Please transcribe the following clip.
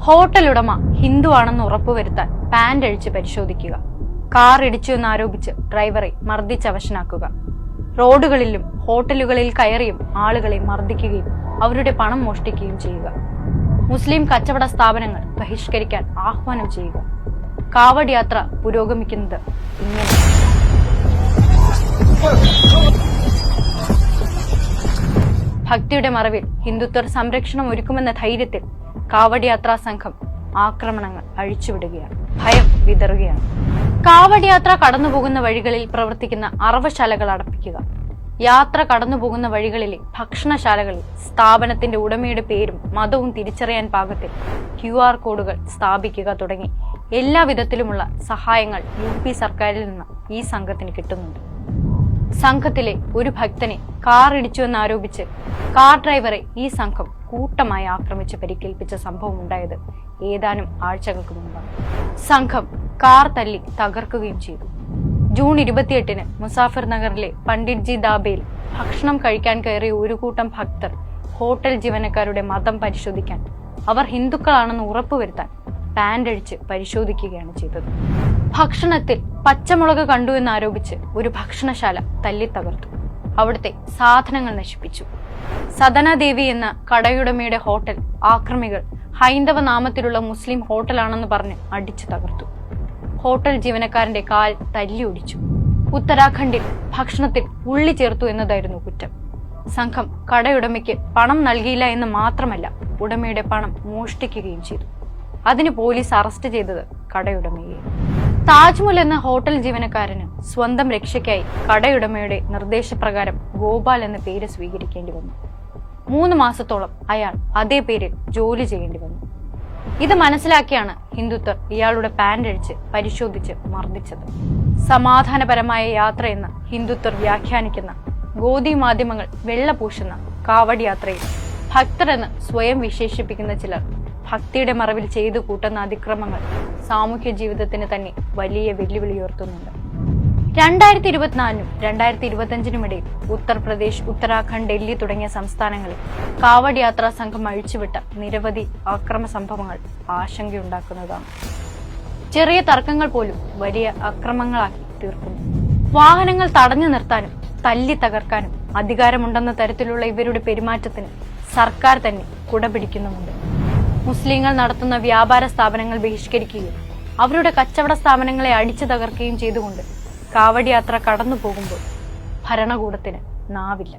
Hotel ഉടമ ഹിന്ദു ആണെന്ന് ഉറപ്പുവരുത്താൻ പാന്റ് അഴിച്ച് പരിശോധിക്കുക. കാർ ഇടിച്ചു എന്നാരോപിച്ച് ഡ്രൈവറെ മർദ്ദിച്ചവശനാക്കുക. റോഡുകളിലും ഹോട്ടലുകളിൽ കയറിയും ആളുകളെ മർദ്ദിക്കുകയും അവരുടെ പണം മോഷ്ടിക്കുകയും ചെയ്യുക. മുസ്ലിം കച്ചവട സ്ഥാപനങ്ങൾ ബഹിഷ്കരിക്കാൻ ആഹ്വാനം ചെയ്യുക. കാവഡ് യാത്ര പുരോഗമിക്കുന്നത് ഇങ്ങനെ. ഭക്തിയുടെ മറവിൽ ഹിന്ദുത്വർ സംരക്ഷണം ഒരുക്കുമെന്ന ധൈര്യത്തിൽ കാവഡ് യാത്രാ സംഘം ആക്രമണങ്ങൾ അഴിച്ചുവിടുകയാണ്, ഭയം വിതറുകയാണ്. കാവഡ് യാത്ര കടന്നുപോകുന്ന വഴികളിൽ പ്രവർത്തിക്കുന്ന അറവശാലകൾ അടപ്പിക്കുക. യാത്ര കടന്നുപോകുന്ന വഴികളിലെ ഭക്ഷണശാലകളിൽ സ്ഥാപനത്തിന്റെ ഉടമയുടെ പേരും മതവും തിരിച്ചറിയാൻ പാകത്തിൽ QR കോഡുകൾ സ്ഥാപിക്കുക തുടങ്ങി എല്ലാ വിധത്തിലുമുള്ള സഹായങ്ങൾ UP സർക്കാരിൽ നിന്ന് ഈ സംഘത്തിന് കിട്ടുന്നുണ്ട്. സംഘത്തിലെ ഒരു ഭക്തനെ കാർ ഇടിച്ചുവെന്നാരോപിച്ച് കാർ ഡ്രൈവറെ ഈ സംഘം കൂട്ടമായി ആക്രമിച്ച് പരിക്കേൽപ്പിച്ച സംഭവം ഉണ്ടായത് ഏതാനും ആഴ്ചകൾക്ക് മുമ്പാണ്. സംഘം കാർ തല്ലി തകർക്കുകയും ചെയ്തു. ജൂൺ 28-ന് മുസാഫിർ നഗറിലെ പണ്ഡിറ്റ്ജി ദാബയിൽ ഭക്ഷണം കഴിക്കാൻ കയറിയ ഒരു കൂട്ടം ഭക്തർ ഹോട്ടൽ ജീവനക്കാരുടെ മതം പരിശോധിക്കാൻ, അവർ ഹിന്ദുക്കളാണെന്ന് ഉറപ്പുവരുത്താൻ പാന്റ് അഴിച്ച് പരിശോധിക്കുകയാണ് ചെയ്തത്. ഭക്ഷണത്തിൽ പച്ചമുളക് കണ്ടു എന്നാരോപിച്ച് ഒരു ഭക്ഷണശാല തല്ലി തകർത്തു. അവിടുത്തെ സാധനങ്ങൾ നശിപ്പിച്ചു. സദനാദേവി എന്ന കടയുടമയുടെ ഹോട്ടൽ ആക്രമികൾ ഹൈന്ദവ നാമത്തിലുള്ള മുസ്ലിം ഹോട്ടലാണെന്ന് പറഞ്ഞ് അടിച്ചു തകർത്തു. ഹോട്ടൽ ജീവനക്കാരന്റെ കാൽ തല്ലി ഒടിച്ചു. ഉത്തരാഖണ്ഡിൽ ഭക്ഷണത്തിൽ ഉള്ളി ചേർത്തു എന്നതായിരുന്നു കുറ്റം. സംഘം കടയുടമയ്ക്ക് പണം നൽകിയില്ല എന്ന് മാത്രമല്ല, ഉടമയുടെ പണം മോഷ്ടിക്കുകയും ചെയ്തു. അതിന് പോലീസ് അറസ്റ്റ് ചെയ്തത് കടയുടമയെ. താജ്മഹൽ എന്ന ഹോട്ടൽ ജീവനക്കാരന് സ്വന്തം രക്ഷയ്ക്കായി കടയുടമയുടെ നിർദ്ദേശപ്രകാരം ഗോപാൽ എന്ന പേര് സ്വീകരിക്കേണ്ടി വന്നു. 3 മാസത്തോളം അയാൾ അതേ പേരിൽ ജോലി ചെയ്യേണ്ടി വന്നു. ഇത് മനസ്സിലാക്കിയാണ് ഹിന്ദുത്വർ ഇയാളുടെ പാന്റ് അഴിച്ച് പരിശോധിച്ച് മർദ്ദിച്ചത്. സമാധാനപരമായ യാത്രയെന്ന് ഹിന്ദുത്വർ വ്യാഖ്യാനിക്കുന്ന ഗോദി മാധ്യമങ്ങൾ വെള്ളപൂശുന്ന കാവഡ് യാത്രയിൽ ഭക്തരെന്ന് സ്വയം വിശേഷിപ്പിക്കുന്ന ചിലർ ഭക്തിയുടെ മറവിൽ ചെയ്തു കൂട്ടുന്ന അതിക്രമങ്ങൾ സാമൂഹ്യ ജീവിതത്തിന് തന്നെ വലിയ വെല്ലുവിളി ഉയർത്തുന്നുണ്ട്. 2024-നും 2025-നും ഇടയിൽ ഉത്തർപ്രദേശ്, ഉത്തരാഖണ്ഡ്, ഡൽഹി തുടങ്ങിയ സംസ്ഥാനങ്ങളിൽ കാവഡ് യാത്രാ സംഘം അഴിച്ചുവിട്ട നിരവധി അക്രമ സംഭവങ്ങൾ ആശങ്കയുണ്ടാക്കുന്നതാണ്. ചെറിയ തർക്കങ്ങൾ പോലും വലിയ അക്രമങ്ങളാക്കി തീർക്കുന്നു. വാഹനങ്ങൾ തടഞ്ഞു നിർത്താനും തല്ലി തകർക്കാനും അധികാരമുണ്ടെന്ന തരത്തിലുള്ള ഇവരുടെ പെരുമാറ്റത്തിന് സർക്കാർ തന്നെ കുടപിടിക്കുന്നുമുണ്ട്. മുസ്ലിങ്ങൾ നടത്തുന്ന വ്യാപാര സ്ഥാപനങ്ങൾ ബഹിഷ്കരിക്കുകയും അവരുടെ കച്ചവട സ്ഥാപനങ്ങളെ അടിച്ചു തകർക്കുകയും ചെയ്തുകൊണ്ട് കാവഡ് യാത്ര കടന്നു പോകുമ്പോൾ ഭരണകൂടത്തിന് നാവില്ല.